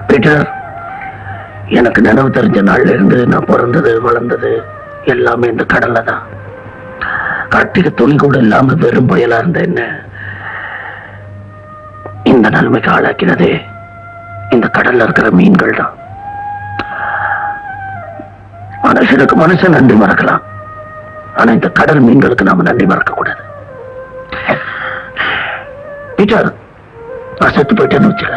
Peter, எனக்கு நினைவு தெரிஞ்ச நாள்ல இருந்து நான் பிறந்தது வளர்ந்தது எல்லாமே இந்த கடல்ல தான். கட்டிக்க துணி கூட இல்லாம வெறும் புயலா இருந்த என்ன இந்த நிலைமைக்கு ஆளாக்கினதே இந்த கடல்ல இருக்கிற மீன்கள் தான். மனுஷனுக்கு மனுஷன் நன்றி மறக்கலாம், ஆனா இந்த கடல் மீன்களுக்கு நாம நன்றி மறக்க கூடாது. பீட்டர், நான் செத்து போயிட்டேன்னு வச்சுக்க,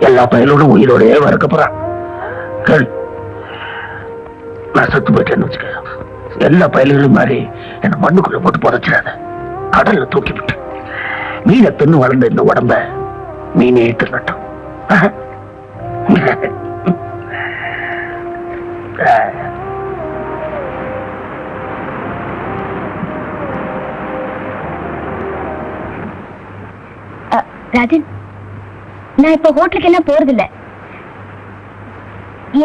எல்லா பயலோடும் உயிரோடய வரக்க போறான். நான் செத்து போயிட்டேன்னு வச்சுக்க, எல்லா பயல்களும் மாதிரி என்ன மண்ணுக்குள்ள போட்டு புதைச்சிடாத, கடல்ல தூக்கி விட்டு மீனை தின்னு வளர்ந்த இந்த உடம்ப மீனே தின்னட்டும். ராஜன், நான் இப்ப ஹோட்டலுக்கு எல்லாம் போறதில்ல.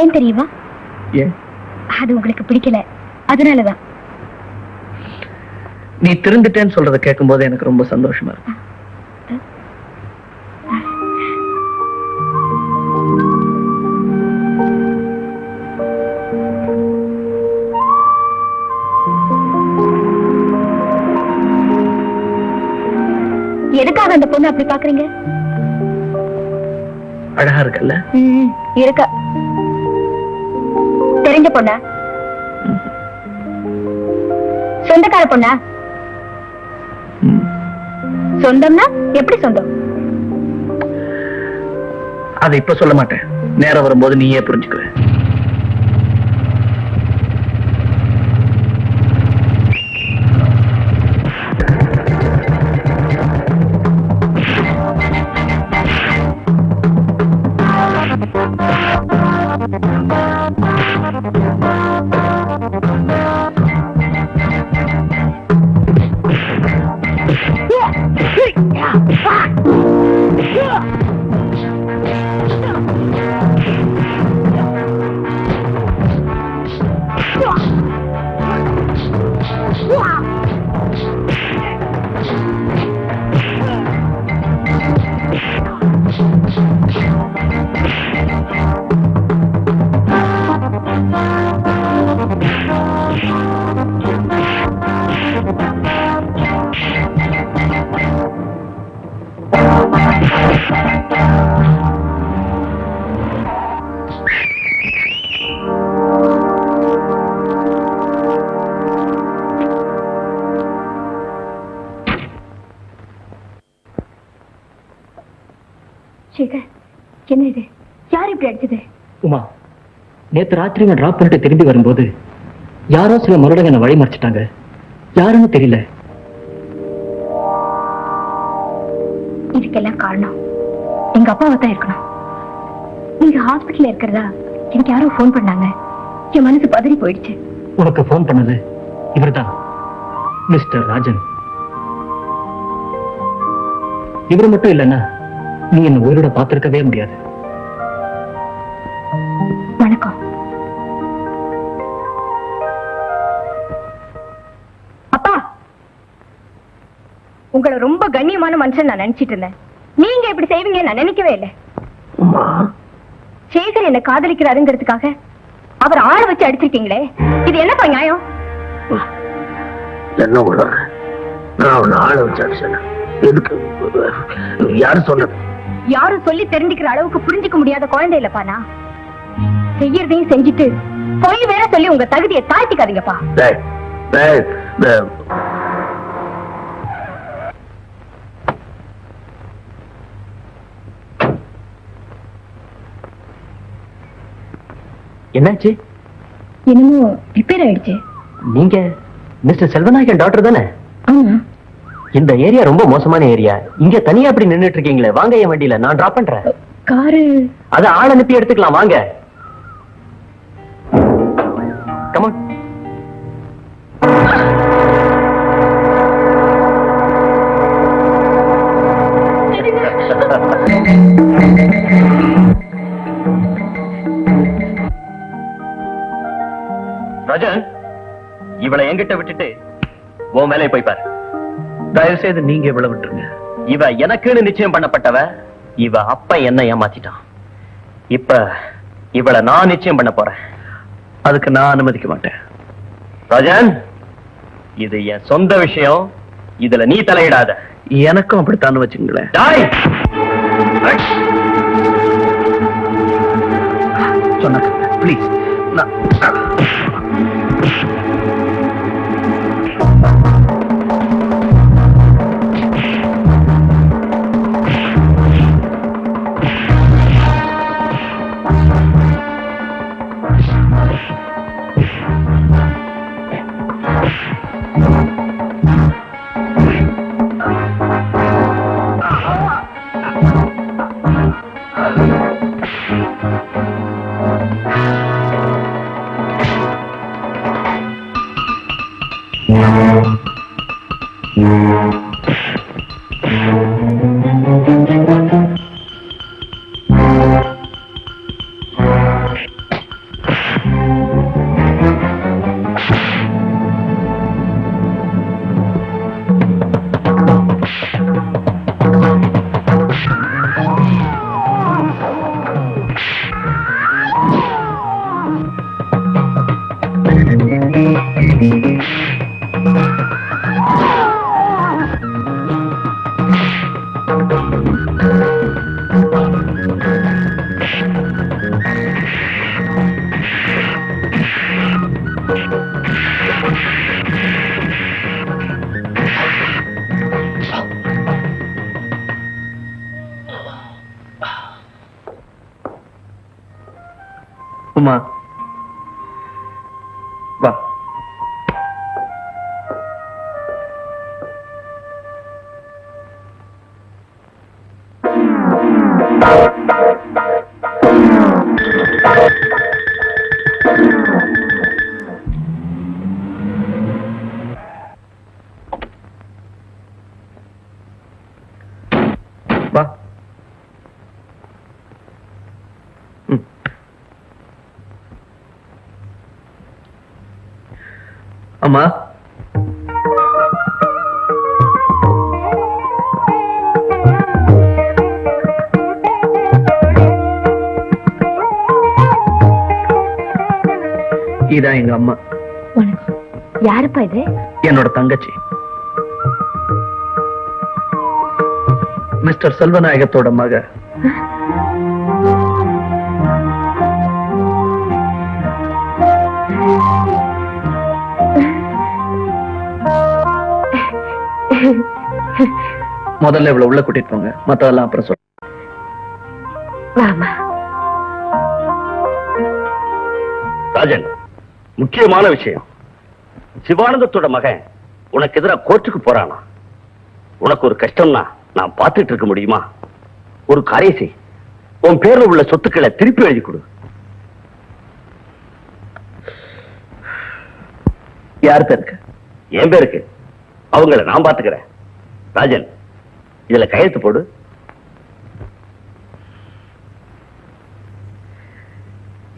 ஏன் தெரியுமா? அது உங்களுக்கு பிடிக்கல, அதனாலதான். நீ திருந்துட்டேன்னு சொல்றத கேட்கும் போது எனக்கு ரொம்ப சந்தோஷமா இருக்கு. எதுக்காக அந்த பொண்ணு அப்படி பாக்குறீங்க? அழகா இருக்குல்ல? இருக்க. தெரிஞ்ச பொண்ணா? சொந்தக்கார பொண்ணா? சொந்தம்னா எப்படி சொந்தம்? அதை இப்ப சொல்ல மாட்டேன், நேரம் வரும்போது நீயே புரிஞ்சுக்குவ. என்ன இது? யார் இப்படி அடிச்சது? உமா, நேத்து ராத்திரி நான் டிராப் பண்ணிட்டு திரும்பி வரும்போது யாரோ சில மருடங்க என்ன வழி மறைச்சிட்டாங்க. யாருன்னு தெரியல. இதுக்கெல்லாம் காரணம் எங்க அப்பாவை தான் இருக்கணும். நீங்க ஹாஸ்பிட்டல்ல இருக்கிறதா எனக்கு யாரோ போன் பண்ணாங்க. என் மனசு பதறி போயிடுச்சு. உனக்கு போன் பண்ணது இவர்தான், மிஸ்டர் ராஜன். இவர் மட்டும் இல்லைன்னா நீ என்ன உயிரோட பார்த்திருக்கவே முடியாது. வணக்கம். அப்பா, உங்களை ரொம்ப கண்ணியமான மனுஷன் நான் நினைச்சிட்டு இருந்தேன். நீங்க இப்படி செய்வீங்க நான் நினைக்கவே இல்லை. சேகர் என்ன காதலிக்கிறாருங்கிறதுக்காக அவர் ஆள வச்சு அடிச்சிருக்கீங்களே, இது என்னப்பா நியாயம்? என்ன உள்ள நான் ஆள வச்சு அடிச்சேன்? எதுக்கு? யாரு சொன்னது? யாரும் சொல்லி தெரிஞ்சுக்கிற அளவுக்கு புரிஞ்சுக்க முடியாத குழந்தை இல்லப்பா நான். செய்யறதையும் செஞ்சுட்டு பொய் வேற சொல்லி உங்க தகுதியை தாழ்த்திக்காதீங்கப்பா. என்னாச்சு? என்னமோ ரிப்பேர் ஆயிடுச்சு. நீங்க மிஸ்டர் செல்வநாயகன் டாக்டர் தானே? ஆமா. இந்த ஏரியா ரொம்ப மோசமான ஏரியா. இங்க தனியா அப்படி நின்னுட்டு இருக்கீங்களே, வாங்க என் வண்டியில, நான் டிராப் பண்றேன். காரு அத ஆள் அனுப்பி எடுத்துக்கலாம், வாங்க. Come on. ராஜன், இவளை என்கிட்ட விட்டுட்டு உன் மேலே போய் பாரு. தயவு செய்து நீங்க இவ்வளவு விட்டுருங்க. இவ எனக்குன்னு நிச்சயம் பண்ணப்பட்டவ, இவ அப்பா என்ன ஏமாத்திட்டான். இப்ப இவளை நான் நிச்சயம் பண்ண போறேன். அதுக்கு நான் அனுமதிக்க மாட்டேன். ராஜன், இது என் சொந்த விஷயம். இதுல நீ தலையிடாத. எனக்கும் அப்படித்தான் வச்சுங்களேன். சொன்ன ப்ளீஸ். உமா, வா. வா. அம்மா, இதான் எங்க அம்மா. யாருப்பா இது? என்னோட தங்கச்சி, மிஸ்டர் செல்வநாயகத்தோட மக. முதல்ல இவ்வளவு உள்ள கூட்டிட்டு போங்க, மத்ததெல்லாம் அப்புறம் சொல்ல. ராஜன், முக்கியமான விஷயம். சிவானந்தத்தோட மகன் உனக்கு எதிராக கோர்ட்டுக்கு போறானா? உனக்கு ஒரு கஷ்டம்னா நான் பார்த்துட்டு இருக்க முடியுமா? ஒரு காரியம் செய், உன் பேர்ல உள்ள சொத்துக்களை திருப்பி எழுதி கொடு. யார் பேருக்கு? என் பேருக்கு. அவங்கள நான் பாத்துக்கிறேன். ராஜன், இதுல கையெழுத்து போடு.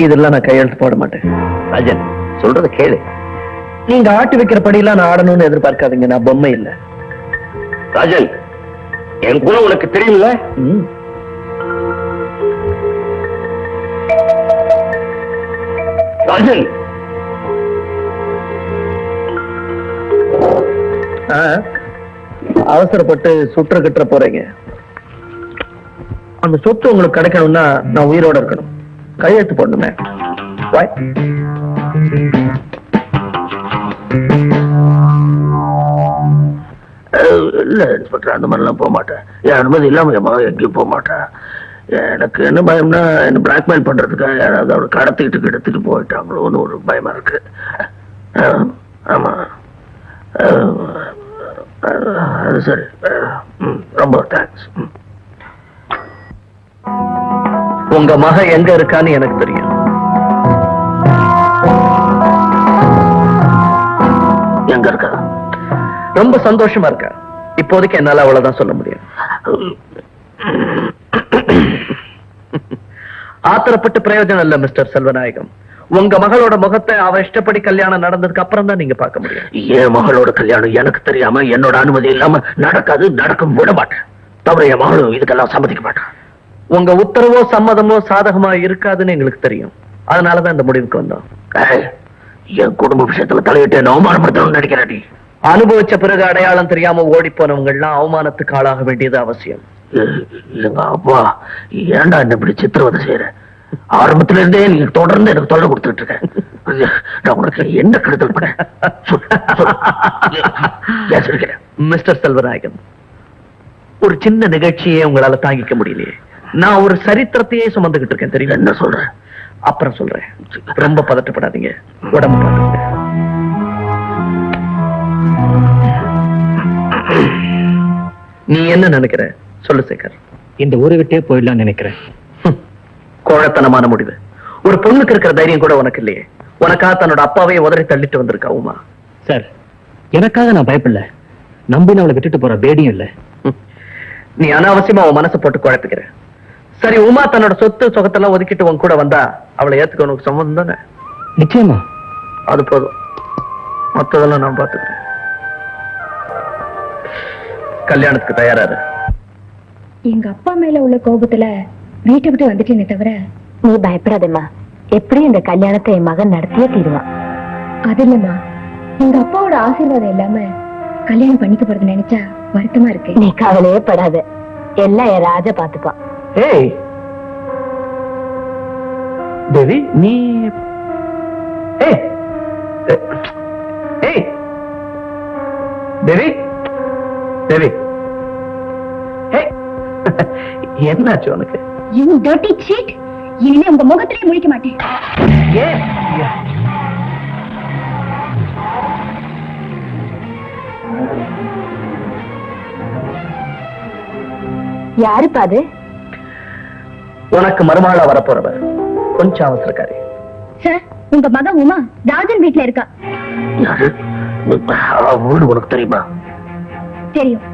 இதெல்லாம் நான் கையெழுத்து போட மாட்டேன். ராஜன், சொல்றத கேளு. நீங்க ஆட்டி வைக்கிற படியெல்லாம் நான் ஆடணும்னு எதிர்பார்க்காதீங்க. நான் பொம்மை இல்ல. ராஜன், என் குணம் உனக்கு தெரியும்ல? ராஜன், அவசரப்பட்டு சுற்ற கட்டுற போறீங்க. அந்த சொத்து உங்களுக்கு கிடைக்கணும்னா நான் உயிரோட இருக்கணும். கையெழுத்து போடணுமே. இல்ல இன்ஸ்பெக்டர், அந்த மாதிரிலாம் போக மாட்டேன். என் அனுமதி இல்லாம என் மகன் எங்கேயும் போக மாட்டேன். எனக்கு என்ன பயம்னா, என்ன பிளாக்மெயில் பண்றதுக்காக யாராவது அவரை கடத்திக்கிட்டு எடுத்துட்டு போயிட்டாங்களோன்னு ஒரு பயமா இருக்கு. ஆமா, அது சரி. ரொம்ப தேங்க்ஸ். உங்க மக எங்க இருக்கான்னு எனக்கு தெரியும். எங்க இருக்கா? ரொம்ப சந்தோஷமா இருக்கா. இப்போதைக்கு என்னால அவ்வளவுதான் சொல்ல முடியும். ஆத்திரப்பட்டு பிரயோஜனம் இல்ல மிஸ்டர் செல்வநாயகம். உங்க மகளோட முகத்தை அவ இஷ்டப்படி கல்யாணம் நடந்ததுக்கு அப்புறம் தான் நீங்க பார்க்க முடியும். என் மகளோட கல்யாணம் எனக்கு தெரியாம, என்னோட அனுமதி இல்லாம நடக்காது. நடக்கும் விட மாட்டேன். தவிர என் மகளும் இதுக்கெல்லாம் சம்மதிக்க மாட்டான். உங்க உத்தரவோ சம்மதமோ சாதகமா இருக்காதுன்னு எங்களுக்கு தெரியும். அதனாலதான் இந்த முடிவுக்கு வந்தோம். என் குடும்ப விஷயத்துல தலையிட்டு என்ன அவமானப்படுத்தணும்னு நினைக்கிறேன். அனுபவிச்ச பிறகு அடையாளம் தெரியாம ஓடி போனவங்க எல்லாம் அவமானத்துக்கு ஆளாக வேண்டியது அவசியம். எங்க அப்பா ஏன்டா என்ன இப்படி சித்திரவதை செய்யற? ஆரம்பத்துல இருந்தே நீங்க தொடர்ந்து எனக்கு தொல்லை கொடுத்துட்டு இருக்க. நான் உனக்கு என்ன கெடுதல் பண்ண? மிஸ்டர் செல்வராயன், ஒரு சின்ன நிகழ்ச்சியே உங்களால தாங்கிக்க முடியலையே. நான் ஒரு சரித்திரத்தையே சுமந்துகிட்டு இருக்கேன் தெரியும். என்ன சொல்ற? அப்புறம் சொல்றேன். ரொம்ப பதட்டப்படாதீங்க. உடம்பு பாத்துங்க. நீ என்ன நினைக்கிற சொல்லு சேகர். இந்த ஊரை விட்டே போயிடலாம் நினைக்கிறேன். கோழத்தனமான முடிவு. ஒரு பொண்ணுக்கு இருக்கிற தைரியம் கூட உனக்கு இல்லையே. உனக்காக தன்னோட அப்பாவையே உதறி தள்ளிட்டு வந்திருக்கா உமா. சார், எனக்காக நான் பயப்படல. நம்பி அவளை விட்டுட்டு போற பேடியும் இல்ல. நீ அனாவசியமா உன் மனசை போட்டு குழப்பிக்கிற. சரி, உமா தன்னோட சொத்து சொகத்தெல்லாம் ஒதுக்கிட்டு உன் கூட வந்தா அவளை ஏத்துக்க உனக்கு சம்மந்தம் தானே? நிச்சயமா. அது போதும், மத்ததெல்லாம் நான் பாத்துக்கிறேன். கல்யாணத்துக்கு தயாராரு. எங்க அப்பா மேல உள்ள கோபத்துல வீட்டை விட்டு வந்துட்டேனே தவிர. நீ பயப்படாதேம்மா. எப்படி இந்த கல்யாணத்தை என் மகன் நடத்தியே தீருவான். அது இல்லம்மா, எங்க அப்பாவோட ஆசீர்வாதம் இல்லாம கல்யாணம் பண்ணிக்க போறது நினைச்சா வருத்தமா இருக்கு. நீ கவலையே படாத, எல்லாம் என் ராஜா பாத்துப்பான். ஏய் தேவி, நீ ஏய் ஏய் தேவி, தேவி, ஏய் என்னாச்சு உனக்கு? You dirty cheat! இனிமே உங்க முகத்திலே முழிக்க மாட்டேன். ஏன் யாருப்பா அது? உனக்கு மருமகளா வரப்போறவர். கொஞ்சம் அவசரக்காரி. சார், உங்க மகன் உமா ராஜன் வீட்டுல இருக்கா. யாரு? வீடு உனக்கு தெரியுமா? தெரியும்.